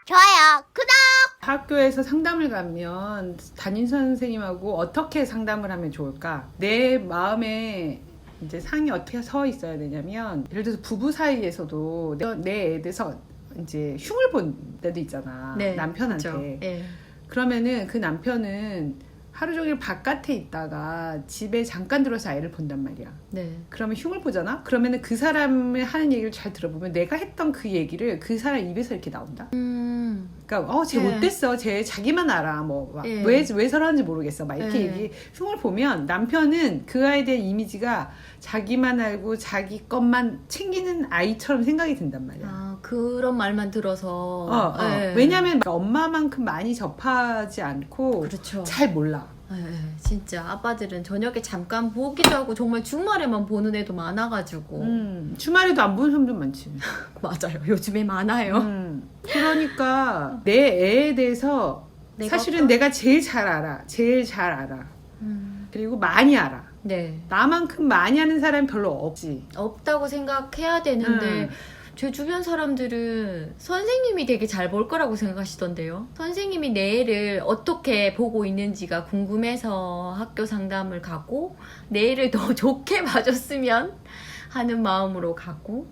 좋아요. 구독! 학교에서 상담을 가면 담임 선생님하고 어떻게 상담을 하면 좋을까? 내 마음에 이제 상이 어떻게 서 있어야 되냐면, 예를 들어서 부부 사이에서도 내 애에 대해서 이제 흉을 본 때도 있잖아. 네, 남편한테. 그렇죠. 네. 그러면은 그 남편은 하루 종일 바깥에 있다가 집에 잠깐 들어서 아이를 본단 말이야. 네. 그러면 흉을 보잖아? 그러면은 그 사람의 하는 얘기를 잘 들어보면 내가 했던 그 얘기를 그 사람 입에서 이렇게 나온다? 그러니까 쟤 네. 못됐어. 쟤 자기만 알아. 뭐 네. 왜 저러는지 모르겠어. 막 이렇게 네. 얘기. 흉을 보면 남편은 그 아이에 대한 이미지가 자기만 알고 자기 것만 챙기는 아이처럼 생각이 든단 말이야. 아, 그런 말만 들어서. 네. 왜냐면 엄마만큼 많이 접하지 않고 그렇죠. 잘 몰라. 네, 진짜 아빠들은 저녁에 잠깐 보기도 하고 정말 주말에만 보는 애도 많아가지고. 주말에도 안 보는 사람도 많지. 맞아요. 요즘에 많아요. 그러니까 내 애에 대해서 사실은 내가 제일 잘 알아. 제일 잘 알아. 그리고 많이 알아. 네. 나만큼 많이 아는 사람이 별로 없지. 없다고 생각해야 되는데 제 주변 사람들은 선생님이 되게 잘 볼 거라고 생각하시던데요. 선생님이 내 애를 어떻게 보고 있는지가 궁금해서 학교 상담을 가고 내 애를 더 좋게 봐줬으면 하는 마음으로 가고,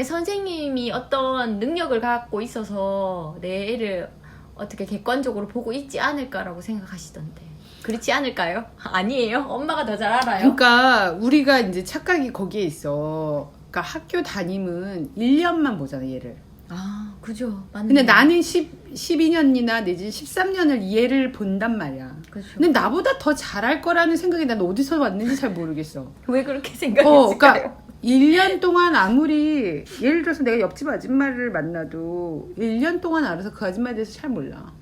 선생님이 어떤 능력을 갖고 있어서 내 애를 어떻게 객관적으로 보고 있지 않을까라고 생각하시던데 그렇지 않을까요? 아니에요? 엄마가 더 잘 알아요. 그러니까 우리가 이제 착각이 거기에 있어. 그러니까 학교 담임은 1년만 보잖아, 얘를. 아, 그죠. 맞네. 근데 나는 12년이나 내지 13년을 얘를 본단 말이야. 그죠. 근데 나보다 더 잘할 거라는 생각이 난 어디서 왔는지 잘 모르겠어. 왜 그렇게 생각했을까요? 그러니까 1년 동안 아무리, 예를 들어서 내가 옆집 아줌마를 만나도 1년 동안 알아서 그 아줌마에 대해서 잘 몰라.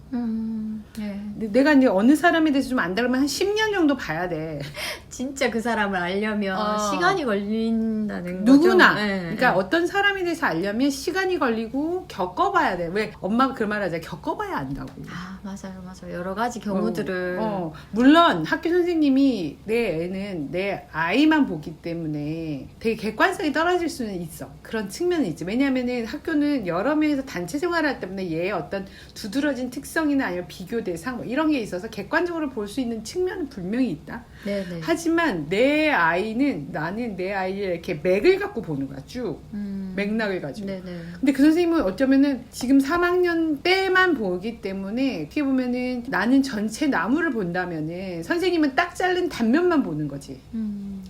네. 근데 내가 이제 어느 사람에 대해서 좀 안다 그러면 한 10년 정도 봐야 돼. 진짜 그 사람을 알려면 시간이 걸린다는 누구나. 거죠. 네. 그러니까 어떤 사람에 대해서 알려면 시간이 걸리고 겪어봐야 돼. 왜 엄마가 그 말 하잖아. 겪어봐야 안다고. 아, 맞아요. 여러 가지 경우들을. 물론 학교 선생님이 내 애는 내 아이만 보기 때문에 되게 객관성이 떨어질 수는 있어. 그런 측면은 있지. 왜냐면은 학교는 여러 명이서 단체 생활을 하기 때문에 얘의 어떤 두드러진 특성이나 아니면 비교 대상 뭐 이런 게 있어서 객관적으로 볼 수 있는 측면은 분명히 있다. 네네. 하지만 나는 내 아이를 이렇게 맥을 갖고 보는 거야. 쭉. 맥락을 가지고. 네네. 근데 그 선생님은 어쩌면은 지금 3학년 때만 보기 때문에 어떻게 보면은 나는 전체 나무를 본다면은 선생님은 딱 자른 단면만 보는 거지.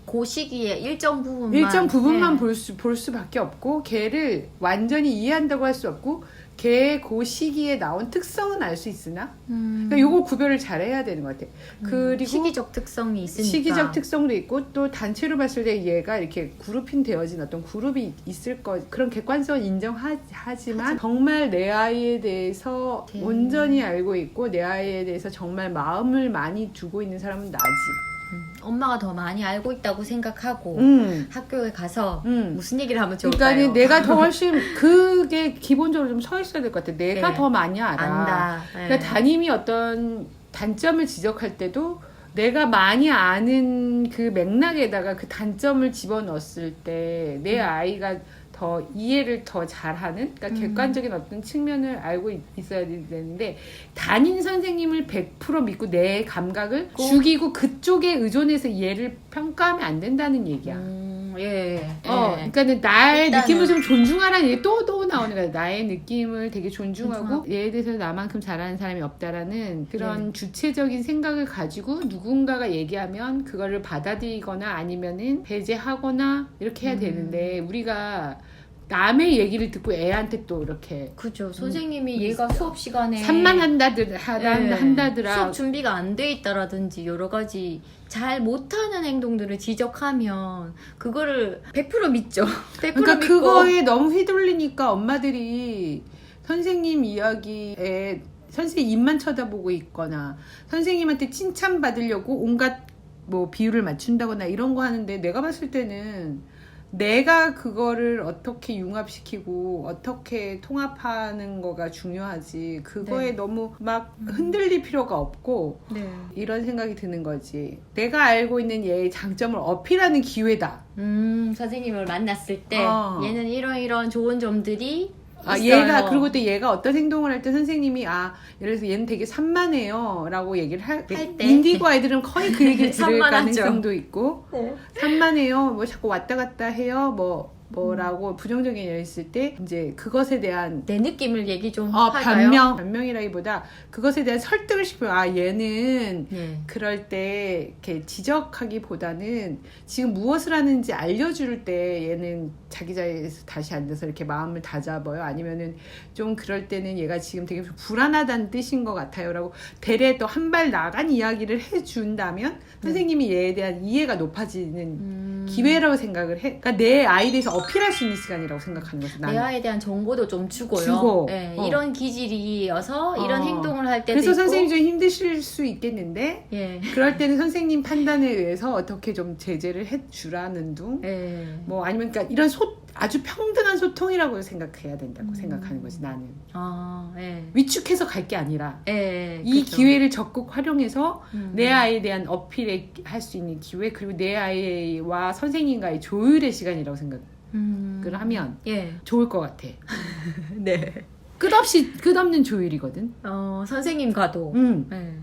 그 시기에 일정 부분만. 일정 부분만 네. 볼 수밖에 없고 걔를 완전히 이해한다고 할 수 없고 걔 그 시기에 나온 특성은 알 수 있으나 그러니까 요거 구별을 잘 해야 되는 것 같아. 그리고 시기적 특성이 있으니까. 시기적 특성도 있고 또 단체로 봤을 때 얘가 이렇게 그룹핑 되어진 어떤 그룹이 있을 거 그런 객관성은 인정하지만 정말 내 아이에 대해서 온전히 알고 있고 내 아이에 대해서 정말 마음을 많이 두고 있는 사람은 나지. 엄마가 더 많이 알고 있다고 생각하고 학교에 가서 무슨 얘기를 하면 좋을까요? 그러니까 내가 더 훨씬 그게 기본적으로 좀 서 있어야 될 것 같아. 내가 네. 더 많이 알아. 안다. 네. 그러니까 담임이 어떤 단점을 지적할 때도 내가 많이 아는 그 맥락에다가 그 단점을 집어넣었을 때 내 아이가 더 이해를 더 잘하는 그러니까 객관적인 어떤 측면을 알고 있어야 되는데 담임 선생님을 100% 믿고 내 감각을 죽이고 그쪽에 의존해서 얘를 평가하면 안 된다는 얘기야. 예. 그러니까는 나의 일단은 느낌을 좀 존중하라는 얘기 또 나오는 거야. 나의 느낌을 되게 존중하고 얘에 대해서 나만큼 잘하는 사람이 없다라는 그런 주체적인 생각을 가지고 누군가가 얘기하면 그거를 받아들이거나 아니면은 배제하거나 이렇게 해야 되는데 우리가 남의 얘기를 듣고 애한테 또 이렇게 그죠. 선생님이 얘가 수업 시간에 한다더라. 수업 준비가 안 돼 있다라든지 여러 가지 잘 못하는 행동들을 지적하면 그거를 100% 믿죠. 100% 그러니까 믿고. 그거에 너무 휘둘리니까 엄마들이 선생님 이야기에 선생님 입만 쳐다보고 있거나 선생님한테 칭찬받으려고 온갖 뭐 비율을 맞춘다거나 이런 거 하는데 내가 봤을 때는 내가 그거를 어떻게 융합시키고 어떻게 통합하는 거가 중요하지 그거에 너무 막 흔들릴 필요가 없고 이런 생각이 드는 거지. 내가 알고 있는 얘의 장점을 어필하는 기회다. 선생님을 만났을 때 얘는 이런 좋은 점들이 있어요. 그리고 또 얘가 어떤 행동을 할 때 선생님이 예를 들어서 얘는 되게 산만해요 라고 얘기를 할 때 인디고 아이들은 거의 그 얘기를 들을 가능성도 있고 네. 산만해요 뭐 자꾸 왔다 갔다 해요 뭐라고 부정적인 얘기를 했을 때 이제 그것에 대한 내 느낌을 얘기 좀 할까요? 변명이라기보다 그것에 대한 설득을 시켜요. 얘는 네. 그럴 때 이렇게 지적하기보다는 지금 무엇을 하는지 알려줄 때 얘는 자기 자리에서 다시 앉아서 이렇게 마음을 다잡아요. 아니면은 좀 그럴 때는 얘가 지금 되게 불안하다는 뜻인 것 같아요라고 대래 또 한 발 나간 이야기를 해준다면 선생님이 얘에 대한 이해가 높아지는 기회라고 생각을 해. 그러니까 내 아이에 대해서 어필할 수 있는 시간이라고 생각하는 거죠. 나는. 내 아이에 대한 정보도 좀 주고요. 네, 이런 기질이어서 이런 행동을 할 때도 그래서 있고. 선생님이 좀 힘드실 수 있겠는데 예. 그럴 때는 선생님 판단에 의해서 어떻게 좀 제재를 해주라는 둥. 예. 뭐 아니면 그러니까 이런 아주 평등한 소통이라고 생각해야 된다고 생각하는 거지 나는. 예. 위축해서 갈 게 아니라 이 그쵸. 기회를 적극 활용해서 내 아이에 대한 어필을 할 수 있는 기회 그리고 내 아이와 선생님과의 조율의 시간이라고 생각을 하면 예. 좋을 것 같아. 네. 끝없는 조율이거든. 선생님과도. 네.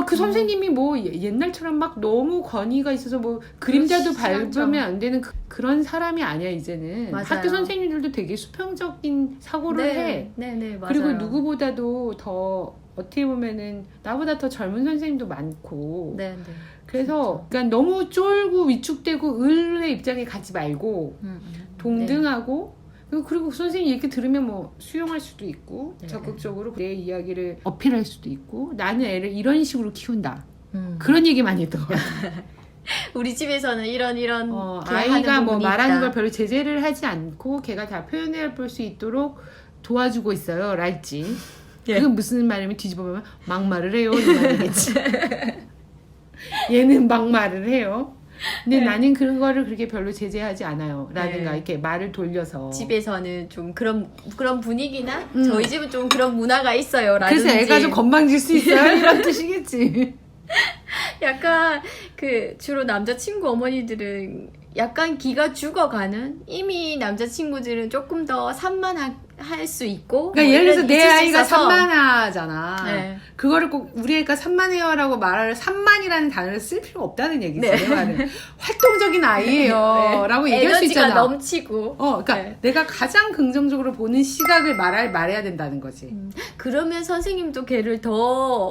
그 선생님이 뭐 옛날처럼 막 너무 권위가 있어서 뭐 그림자도 밟으면 안 되는 그런 사람이 아니야 이제는. 맞아요. 학교 선생님들도 되게 수평적인 사고를 해. 네, 맞아요. 그리고 누구보다도 더 어떻게 보면은 나보다 더 젊은 선생님도 많고. 네. 그래서 그러니까 너무 쫄고 위축되고 의뢰 입장에 가지 말고 동등하고 그리고 선생님 얘기 들으면 뭐 수용할 수도 있고 적극적으로 내 이야기를 어필할 수도 있고 나는 애를 이런 식으로 키운다 그런 얘기 많이 했던 것 같아요. 우리 집에서는 이런 아이가 뭐 말하는 있다. 걸 별로 제재를 하지 않고 걔가 다 표현해 볼 수 있도록 도와주고 있어요 랄지. 그건 무슨 말이면 뒤집어보면 막말을 해요 이 말이겠지. 얘는 막말을 해요. 근데 나는 그런 거를 그렇게 별로 제재하지 않아요. 라든가 이렇게 말을 돌려서. 집에서는 좀 그런 분위기나 저희 집은 좀 그런 문화가 있어요. 라든지. 그래서 애가 좀 건방질 수 있어요. 이런 뜻이겠지. 약간 주로 남자친구 어머니들은 약간 기가 죽어가는 이미 남자친구들은 조금 더 산만할 수 있고 그러니까 예를 들어서 내 아이가 산만하잖아. 네. 그거를 꼭 우리 애가 산만해요라고 말할 산만이라는 단어를 쓸 필요가 없다는 얘기지. 내 말은 활동적인 아이예요 라고 얘기할 수 있잖아. 에너지가 넘치고 그러니까 내가 가장 긍정적으로 보는 시각을 말해야 된다는 거지. 그러면 선생님도 걔를 더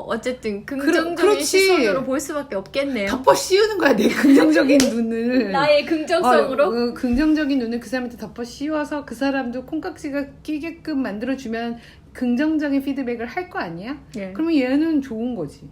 어쨌든 긍정적인 시선으로 볼 수밖에 없겠네요. 덮어 씌우는 거야 내 긍정적인 눈을. 나의 긍정성으로 긍정적인 눈을 그 사람한테 덮어 씌워서 그 사람도 콩깍지가 끼게끔 만들어주면 긍정적인 피드백을 할 거 아니야? 그러면 얘는 좋은 거지.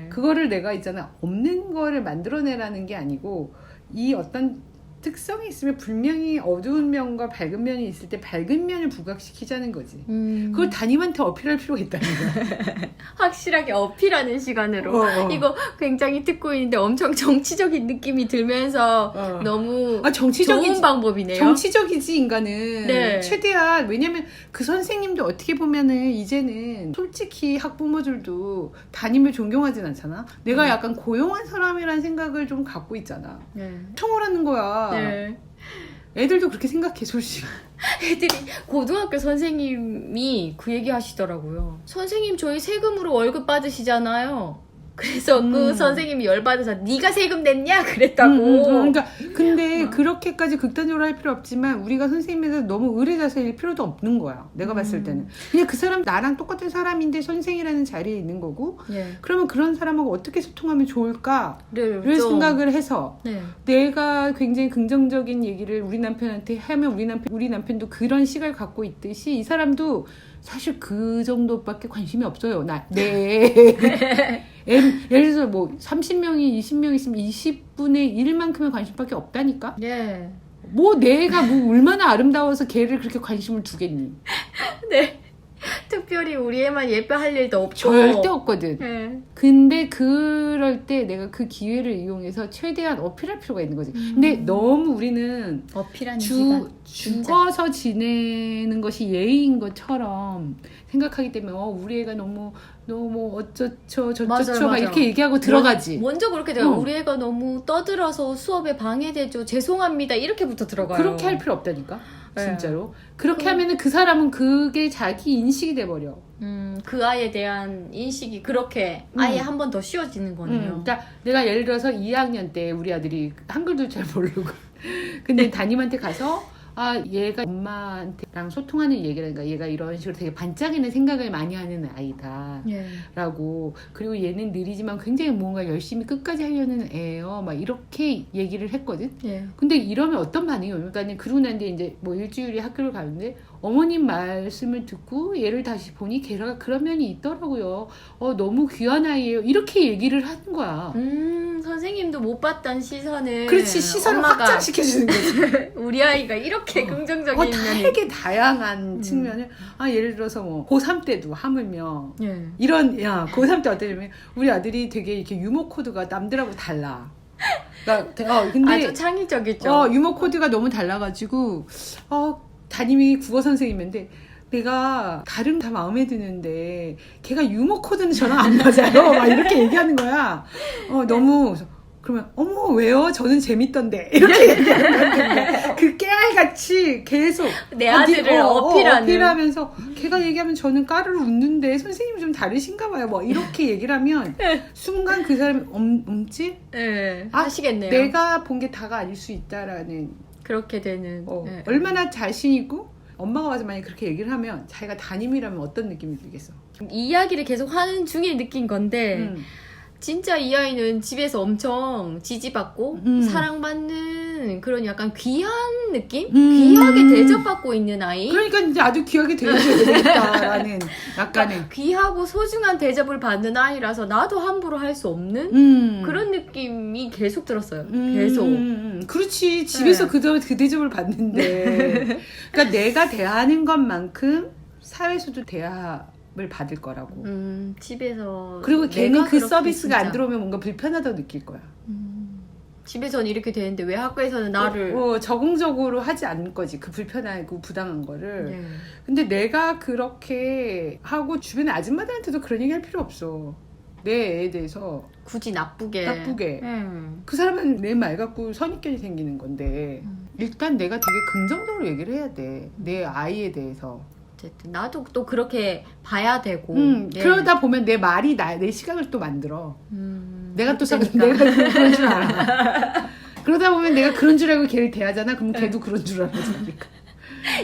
그거를 내가 있잖아 없는 거를 만들어내라는 게 아니고 이 어떤 특성이 있으면 분명히 어두운 면과 밝은 면이 있을 때 밝은 면을 부각시키자는 거지. 그걸 담임한테 어필할 필요가 있다는 거야. 확실하게 어필하는 시간으로. 이거 굉장히 듣고 있는데 엄청 정치적인 느낌이 들면서 너무 좋은 방법이네요. 정치적이지 인간은. 최대한 왜냐면 그 선생님도 어떻게 보면은 이제는 솔직히 학부모들도 담임을 존경하진 않잖아. 내가 약간 고용한 사람이라는 생각을 좀 갖고 있잖아. 청원하는 거야. 애들도 그렇게 생각해 솔직히. 애들이 고등학교 선생님이 그 얘기 하시더라고요. 선생님 저희 세금으로 월급 받으시잖아요. 그래서 그 선생님이 열받아서 네가 세금 냈냐 그랬다고. 그러니까 근데 그렇게까지 극단적으로 할 필요 없지만 우리가 선생님에서 너무 의뢰자세일 필요도 없는 거야. 내가 봤을 때는 그냥 그 사람 나랑 똑같은 사람인데 선생이라는 자리에 있는 거고 그러면 그런 사람하고 어떻게 소통하면 좋을까를 생각을 해서 내가 굉장히 긍정적인 얘기를 우리 남편한테 하면 우리 남편도 그런 시각을 갖고 있듯이 이 사람도 사실 그 정도밖에 관심이 없어요. 예를 들어서 뭐 30명이 20명 있으면 20분의 1만큼의 관심밖에 없다니까? 뭐 내가 뭐 얼마나 아름다워서 걔를 그렇게 관심을 두겠니? 특별히 우리 애만 예뻐할 일도 없고. 절대 없거든. 네. 근데 그럴 때 내가 그 기회를 이용해서 최대한 어필할 필요가 있는 거지. 근데 너무 우리는 어필하는 시간. 죽어서 지내는 것이 예의인 것처럼 생각하기 때문에 우리 애가 너무 어쩌죠 저쩌죠 맞아요, 막 이렇게 얘기하고 들어가지. 먼저 그렇게 돼요. 우리 애가 너무 떠들어서 수업에 방해되죠. 죄송합니다. 이렇게부터 들어가요. 그렇게 할 필요 없다니까. 네. 진짜로. 그렇게 하면은 그 사람은 그게 자기 인식이 돼버려. 그 아이에 대한 인식이 그렇게 아예 한 번 더 씌워지는 거네요. 그러니까 내가 예를 들어서 2학년 때 우리 아들이 한글도 잘 모르고 근데 담임한테 가서 얘가 엄마한테랑 소통하는 얘기라니까 얘가 이런 식으로 되게 반짝이는 생각을 많이 하는 아이다 예. 라고 그리고 얘는 느리지만 굉장히 뭔가 열심히 끝까지 하려는 애예요 막 이렇게 얘기를 했거든. 예. 근데 이러면 어떤 반응이 옵니까? 그러니까 그러고 난 뒤에 이제 뭐 일주일에 학교를 가는데 어머님 말씀을 듣고 얘를 다시 보니 걔가 그런 면이 있더라고요. 너무 귀한 아이예요. 이렇게 얘기를 하는 거야. 선생님도 못 봤던 시선을 그렇지, 시선을 엄마가 확장시켜주는 거지. 우리 아이가 이렇게 긍정적인 면이 되게 다양한 측면을 예를 들어서 뭐 고3 때도 하물며 예. 이런 고3 때 어떠냐면 우리 아들이 되게 이렇게 유머 코드가 남들하고 달라. 그러니까 근데 아주 창의적이죠. 유머 코드가 너무 달라가지고 담임이 국어 선생님인데 내가 다른 다 마음에 드는데 걔가 유머 코드는 저랑 안 맞아요. 막 이렇게 얘기하는 거야. 너무 그러면 어머 왜요? 저는 재밌던데 이렇게 얘기하는 건데 그 깨알같이 계속 내 아들을 어필하면서 걔가 얘기하면 저는 까르르 웃는데 선생님이 좀 다르신가 봐요. 뭐 이렇게 얘기를 하면 순간 그 사람이 엄지? 네, 하시겠네요. 내가 본 게 다가 아닐 수 있다라는 그렇게 되는 네. 얼마나 자신 있고 엄마가 와서 만약에 그렇게 얘기를 하면 자기가 담임이라면 어떤 느낌이 들겠어? 이야기를 계속 하는 중에 느낀 건데 진짜 이 아이는 집에서 엄청 지지받고 사랑받는 그런 약간 귀한 느낌? 귀하게 대접받고 있는 아이? 그러니까 이제 아주 귀하게 대접해야 되겠다라는 약간의 귀하고 소중한 대접을 받는 아이라서 나도 함부로 할 수 없는 그런 느낌이 계속 들었어요. 계속. 그렇지. 집에서 그 대접을 받는데 그러니까 내가 대하는 것만큼 사회에서도 대합을 받을 거라고. 집에서 그리고 걔는 그 그렇게 서비스가 진짜. 안 들어오면 뭔가 불편하다고 느낄 거야. 집에서는 이렇게 되는데 왜 학교에서는 나를 적응적으로 하지 않을 거지. 그 불편하고 부당한 거를. 네. 근데 내가 그렇게 하고 주변의 아줌마들한테도 그런 얘기 할 필요 없어. 내 애에 대해서 굳이 나쁘게. 그 사람은 내 말 갖고 선입견이 생기는 건데 일단 내가 되게 긍정적으로 얘기를 해야 돼. 내 아이에 대해서. 어쨌든 나도 또 그렇게 봐야 되고. 네. 그러다 보면 내 말이 내 시각을 또 만들어. 내가 또 그러니까. 내가 그런 줄 알아. 그러다 보면 내가 그런 줄 알고 걔를 대하잖아. 그럼 걔도 그런 줄 알아주니까.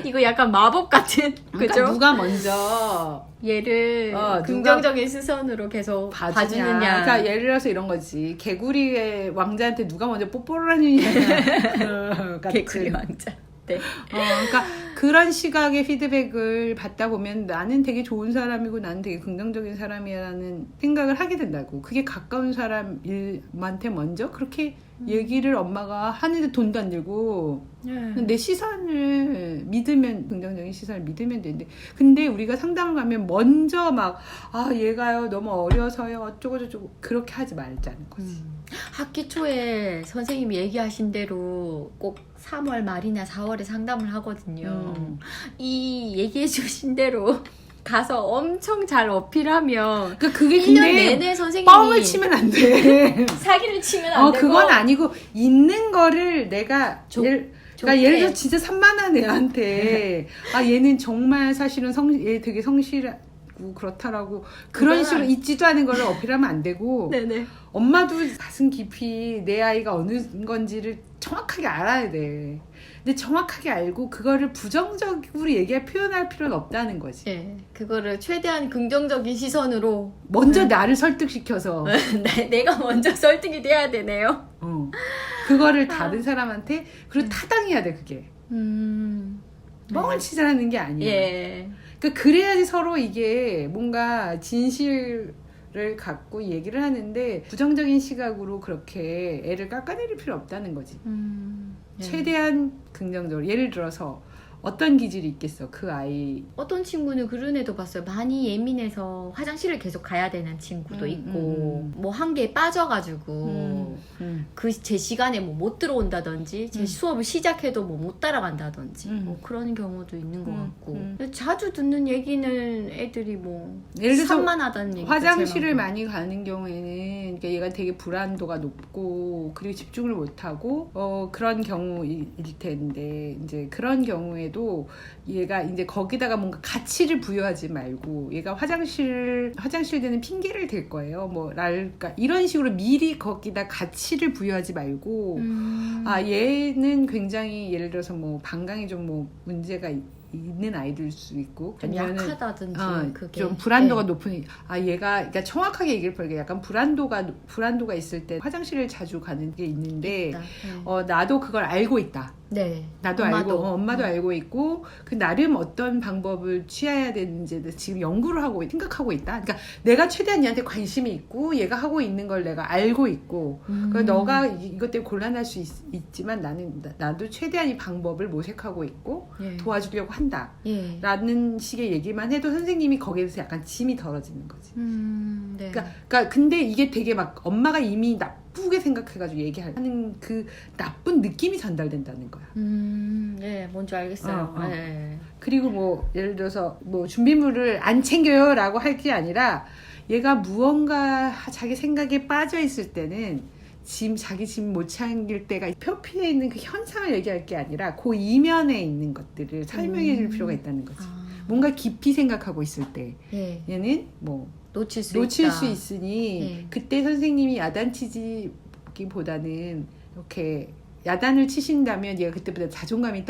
이거 약간 마법 같은 그러니까 그죠? 누가 먼저 얘를 긍정적인 시선으로 계속 봐주느냐. 그러니까 예를 들어서 이런 거지. 개구리의 왕자한테 누가 먼저 뽀뽀를 하느냐. 개구리 왕자. 네. 그러니까 그런 시각의 피드백을 받다 보면 나는 되게 좋은 사람이고 나는 되게 긍정적인 사람이라는 생각을 하게 된다고. 그게 가까운 사람한테 먼저 그렇게 얘기를 엄마가 하는데 돈도 안 들고 내 시선을 믿으면 긍정적인 시선을 믿으면 되는데 근데 우리가 상담을 가면 먼저 막 얘가요 너무 어려서요 어쩌고 저쩌고 그렇게 하지 말자는 거지. 학기 초에 선생님이 얘기하신 대로 꼭 3월 말이나 4월에 상담을 하거든요. 이 얘기해 주신 대로 가서 엄청 잘 어필하면 그러니까 그게 1년 근데 내내 선생님이 뻥을 치면 안 돼. 사기를 치면 안 되고 그건 아니고 있는 거를 내가 그러니까 예를 들어 진짜 산만한 애한테 얘는 정말 사실은 얘 되게 성실하고 그렇다라고 그런 식으로 있지도 않은 거를 어필하면 안 되고 네네. 엄마도 가슴 깊이 내 아이가 어느 건지를 정확하게 알아야 돼. 근데 정확하게 알고 그거를 부정적으로 표현할 필요는 없다는 거지. 네, 그거를 최대한 긍정적인 시선으로 먼저 나를 설득시켜서 내가 먼저 설득이 돼야 되네요. 그거를 다른 사람한테 그리고 타당해야 돼 그게. 뻥을 치자는 게 아니야. 예. 그러니까 그래야지 서로 이게 뭔가 진실을 갖고 얘기를 하는데 부정적인 시각으로 그렇게 애를 깎아내릴 필요 없다는 거지. 예. 최대한 긍정적으로. 예를 들어서 어떤 기질이 있겠어 그 아이. 어떤 친구는 그런 애도 봤어요. 많이 예민해서 화장실을 계속 가야 되는 친구도 있고 뭐 한 개에 빠져가지고 그 제 시간에 뭐 못 들어온다든지 제 수업을 시작해도 뭐 못 따라간다든지 뭐 그런 경우도 있는 것 같고 자주 듣는 얘기는 애들이 뭐 예를 들어서 산만하다는 얘기. 화장실을 많이 가는 경우에는 그러니까 얘가 되게 불안도가 높고 그리고 집중을 못하고 그런 경우일 텐데 이제 그런 경우에도 얘가 이제 거기다가 뭔가 가치를 부여하지 말고 얘가 화장실 되는 핑계를 댈 거예요. 뭐 그러니까 이런 식으로 미리 거기다 가치를 부여하지 말고 아 얘는 굉장히 예를 들어서 뭐 방광이 좀 뭐 문제가 있는 아이들 수 있고 좀 아니면은 약하다든지 그게 좀 불안도가 네. 높은 얘가 그러니까 정확하게 얘기를 벌게 약간 불안도가 있을 때 화장실을 자주 가는 게 있는데 나도 그걸 알고 있다. 네. 나도 알고 엄마도 알고 있고 그 나름 어떤 방법을 취해야 되는지 지금 연구를 하고 생각하고 있다. 그러니까 내가 최대한 얘한테 관심이 있고 얘가 하고 있는 걸 내가 알고 있고 그러니까 너가 이것 때문에 곤란할 수 있지만 나도 최대한 이 방법을 모색하고 있고 예. 도와주려고 한다. 예. 라는 식의 얘기만 해도 선생님이 거기에서 약간 짐이 덜어지는 거지. 네. 그러니까 근데 이게 되게 막 엄마가 이미 나쁘게 생각해가지고 얘기하는 그 나쁜 느낌이 전달된다는 거야. 네, 뭔지 알겠어요. 네. 그리고 뭐 예를 들어서 뭐 준비물을 안 챙겨요라고 할 게 아니라 얘가 무언가 자기 생각에 빠져 있을 때는 자기 짐 못 챙길 때가 표피에 있는 그 현상을 얘기할 게 아니라 그 이면에 있는 것들을 설명해 줄 필요가 있다는 거지. 뭔가 깊이 생각하고 있을 때 예. 얘는 뭐 놓칠 수 있으니 예. 그때 선생님이 야단치기보다는 이렇게 야단을 치신다면 얘가 그때보다 자존감이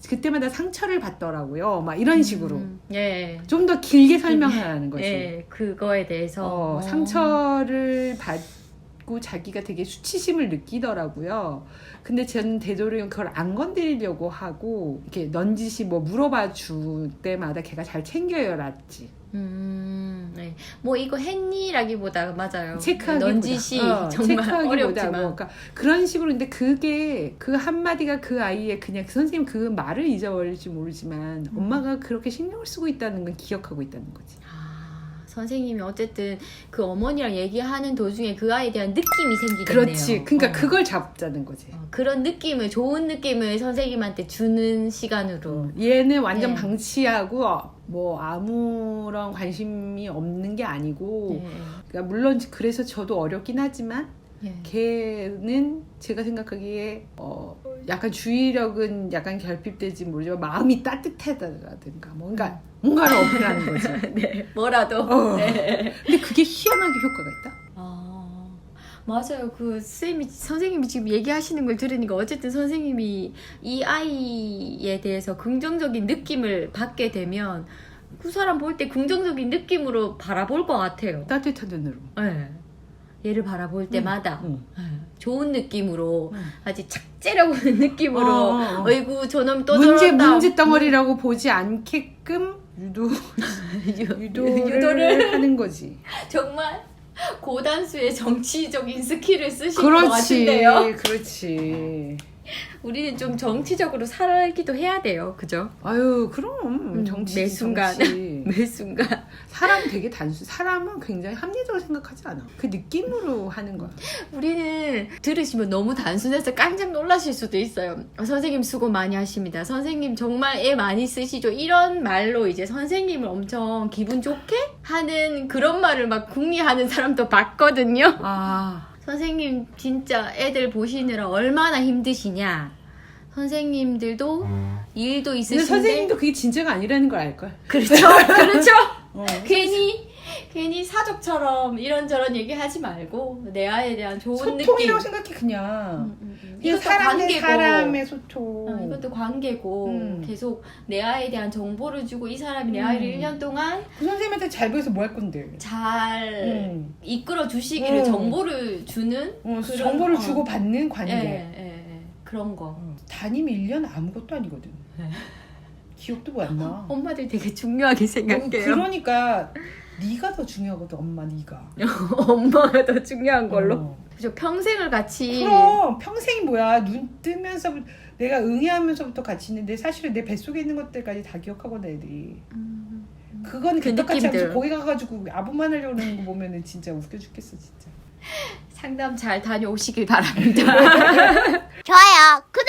그때마다 상처를 받더라고요. 막 이런 식으로 예. 좀 더 길게 설명하라는 거지. 예. 그거에 대해서 상처를 받고 자기가 되게 수치심을 느끼더라고요. 근데 저는 되도록이면 그걸 안 건드리려고 하고 이렇게 넌지시 뭐 물어봐 줄 때마다 걔가 잘 챙겨요 놨지. 네. 뭐 이거 했니라기보다 맞아요. 체크하기보다 넌지시 정말 어렵지만 뭐, 그러니까 그런 식으로 근데 그게 그 한마디가 그 아이의 그냥 선생님 그 말을 잊어버릴지 모르지만 엄마가 그렇게 신경을 쓰고 있다는 건 기억하고 있다는 거지. 선생님이 어쨌든 그 어머니랑 얘기하는 도중에 그 아이에 대한 느낌이 생기겠네요. 그렇지. 그러니까 그걸 잡자는 거지. 그런 느낌을 좋은 느낌을 선생님한테 주는 시간으로. 얘는 완전 방치하고 뭐 아무런 관심이 없는 게 아니고 그러니까 물론 그래서 저도 어렵긴 하지만 걔는 제가 생각하기에 약간 주의력은 약간 결핍되지 모르지만 마음이 따뜻하다든가 뭔가를 어필하는 거지. 네, 뭐라도. 네. 근데 그게 희한하게 효과가 있다. 맞아요. 선생님이 지금 얘기하시는 걸 들으니까 어쨌든 선생님이 이 아이에 대해서 긍정적인 느낌을 받게 되면 그 사람 볼 때 긍정적인 느낌으로 바라볼 것 같아요. 따뜻한 눈으로. 네. 얘를 바라볼 때마다 좋은 느낌으로 아주 착재라고 하는 느낌으로 어이구 저놈 또 저런다. 문제 덩어리라고 보지 않게끔 유도를 하는 거지. 정말 고단수의 정치적인 스킬을 쓰신 것 같은데요. 그렇지. 우리는 좀 정치적으로 살기도 해야 돼요. 그죠? 아유 그럼 정치 매 순간 사람 되게 사람은 굉장히 합리적으로 생각하지 않아. 그 느낌으로 하는 거야. 우리는 들으시면 너무 단순해서 깜짝 놀라실 수도 있어요. 선생님 수고 많이 하십니다. 선생님 정말 애 많이 쓰시죠. 이런 말로 이제 선생님을 엄청 기분 좋게 하는 그런 말을 막 궁리하는 사람도 봤거든요. 선생님 진짜 애들 보시느라 얼마나 힘드시냐. 선생님들도 일도 있으신데 근데 선생님도 그게 진짜가 아니라는 걸 알걸. 그렇죠. 괜히 사족처럼 이런저런 얘기하지 말고 내 아이에 대한 좋은 소통이라고 느낌. 생각해 그냥. 이것도 사람의 소통. 이것도 관계고 계속 내 아이에 대한 정보를 주고 이 사람이 내 아이를 1년 동안 그 선생님한테 잘 보여서 뭐 할 건데. 잘 이끌어 주시기를 정보를 주는 그런, 정보를 주고 받는 관계. 그런 거. 담임 1년 아무것도 아니거든. 기억도 뭐 안 나. 엄마들 되게 중요하게 생각해요. 그러니까 네가 더 중요하거든. 엄마 네가. 엄마가 더 중요한 걸로. 그죠. 평생을 같이. 그럼 평생이 뭐야. 눈 뜨면서 내가 응애하면서부터 같이 있는데 사실은 내 뱃속에 있는 것들까지 다 기억하거든 애들이. 그건 그 개떡같이 느낌들. 하면서 거기 가가지고 아부만 하려고 그러는 거 보면은 진짜 웃겨 죽겠어 진짜. 상담 잘 다녀오시길 바랍니다. 좋아요, 구독!